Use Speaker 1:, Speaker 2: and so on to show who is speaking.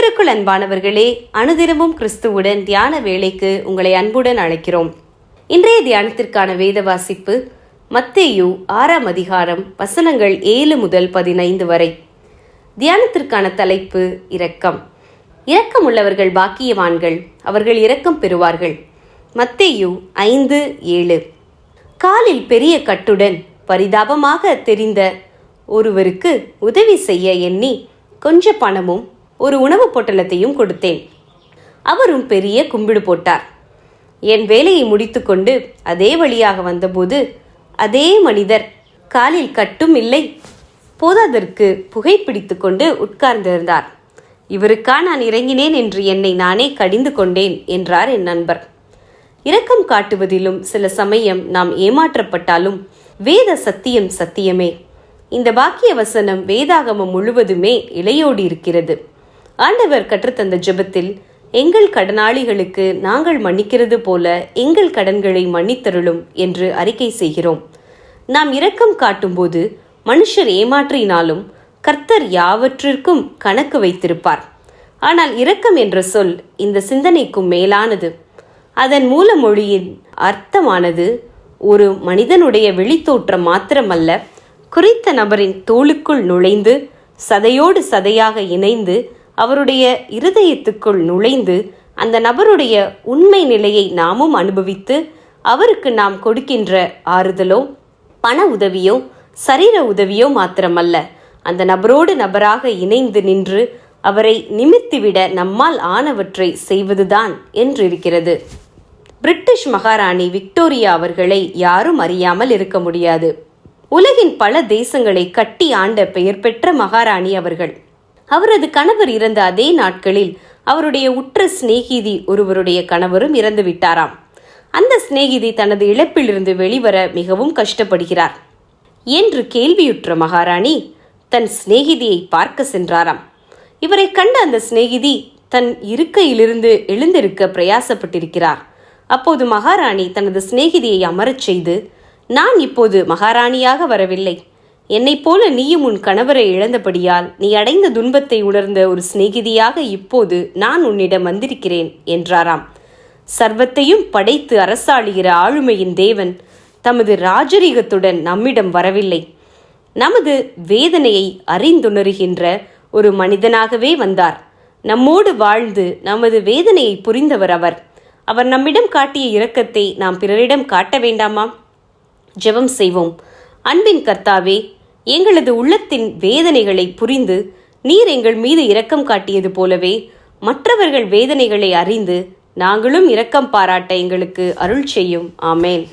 Speaker 1: கர்த்தருக்குள் அன்பானவர்களே, அனுதினமும் கிறிஸ்துவுடன் தியான வேளைக்கு உங்களை அன்புடன் அழைக்கிறோம். இன்றைய தியானத்திற்கான வேத வாசிப்பு மத்தேயு 6ஆம் அதிகாரம் வசனங்கள் 7 முதல் 15 வரை. தியானத்திற்கான தலைப்பு இரக்கம். இரக்கமுள்ளவர்கள் பாக்கியவான்கள், அவர்கள் இரக்கம் பெறுவார்கள். மத்தேயு 5:7. காலில் பெரிய கட்டுடன் பரிதாபமாக தெரிந்த ஒருவருக்கு உதவி செய்ய எண்ணி கொஞ்ச பணமும் ஒரு உணவு பொட்டலத்தையும் கொடுத்தேன். அவரும் பெரிய கும்பிடு போட்டார். என் வேலையை முடித்துக்கொண்டு அதே வழியாக வந்தபோது அதே மனிதர் காலில் கட்டும் இல்லை, போதாதற்கு புகைப்பிடித்து கொண்டு உட்கார்ந்திருந்தார். இவருக்கா நான் இறங்கினேன் என்று என்னை நானே கடிந்து கொண்டேன் என்றார் என் நண்பர். இரக்கம் காட்டுவதிலும் சில சமயம் நாம் ஏமாற்றப்பட்டாலும் வேத சத்தியம் சத்தியமே. இந்த பாக்கிய வசனம் வேதாகமம் முழுவதுமே இலையோடி இருக்கிறது. ஆண்டவர் கற்றுத்தந்த ஜெபத்தில் எங்கள் கடனாளிகளுக்கு நாங்கள் மன்னிக்கிறது போல எங்கள் கடன்களை மன்னித்தருளும் என்று அறிக்கை செய்கிறோம். நாம் இரக்கம் காட்டும்போது மனுஷர் ஏமாற்றினாலும் கர்த்தர் யாவற்றிற்கும் கணக்கு வைத்திருப்பார். ஆனால் இரக்கம் என்ற சொல் இந்த சிந்தனைக்கும் மேலானது. அதன் மூல மொழியின் அர்த்தமானது ஒரு மனிதனுடைய வெளித்தோற்றம் மாத்திரமல்ல, குறித்த நபரின் தோளுக்குள் நுழைந்து சதையோடு சதையாக இணைந்து அவருடைய இருதயத்துக்குள் நுழைந்து அந்த நபருடைய உண்மை நிலையை நாமும் அனுபவித்து அவருக்கு நாம் கொடுக்கின்ற ஆறுதலோ பண உதவியோ சரீர உதவியோ மாத்திரமல்ல, அந்த நபரோடு நபராக இணைந்து நின்று அவரை நிமித்திவிட நம்மால் ஆனவற்றை செய்வதுதான் என்றிருக்கிறது. பிரிட்டிஷ் மகாராணி விக்டோரியா அவர்களை யாரும் அறியாமல் இருக்க முடியாது. உலகின் பல தேசங்களை கட்டி ஆண்ட பெயர் பெற்ற மகாராணி அவர்கள். அவரது கணவர் இறந்த அதே நாட்களில் அவருடைய உற்ற சிநேகிதி ஒருவருடைய கணவரும் இறந்து விட்டாராம். அந்த சிநேகிதி தனது இழப்பிலிருந்து வெளிவர மிகவும் கஷ்டப்படுகிறார் என்று கேள்வியுற்ற மகாராணி தன் சிநேகிதியை பார்க்க சென்றாராம். இவரை கண்ட அந்த சிநேகிதி தன் இருக்கையிலிருந்து எழுந்திருக்க பிரயாசப்பட்டிருக்கிறார். அப்போது மகாராணி தனது சிநேகிதியை அமரச் செய்து, நான் இப்போது மகாராணியாக வரவில்லை. என்னை போல நீயும் உன் கணவரை இழந்தபடியால் நீ அடைந்த துன்பத்தை உணர்ந்த ஒரு சிநேகிதியாக இப்போது நான் உன்னிடம் வந்திருக்கிறேன் என்றாராம். சர்வத்தையும் படைத்து அரசாளுகிற ஆளுமையின் தேவன் தமது ராஜரீகத்துடன் நம்மிடம் வரவில்லை. நமது வேதனையை அறிந்துணர்கின்ற ஒரு மனிதனாகவே வந்தார். நம்மோடு வாழ்ந்து நமது வேதனையை புரிந்தவர் அவர். அவர் நம்மிடம் காட்டிய இரக்கத்தை நாம் பிறரிடம் காட்ட வேண்டாமா? ஜெபம் செய்வோம். அன்பின் கர்த்தாவே, எங்களது உள்ளத்தின் வேதனைகளை புரிந்து நீர் எங்கள் மீது இரக்கம் காட்டியது போலவே மற்றவர்கள் வேதனைகளை அறிந்து நாங்களும் இரக்கம் பாராட்ட எங்களுக்கு அருள் செய்யும். ஆமேன்.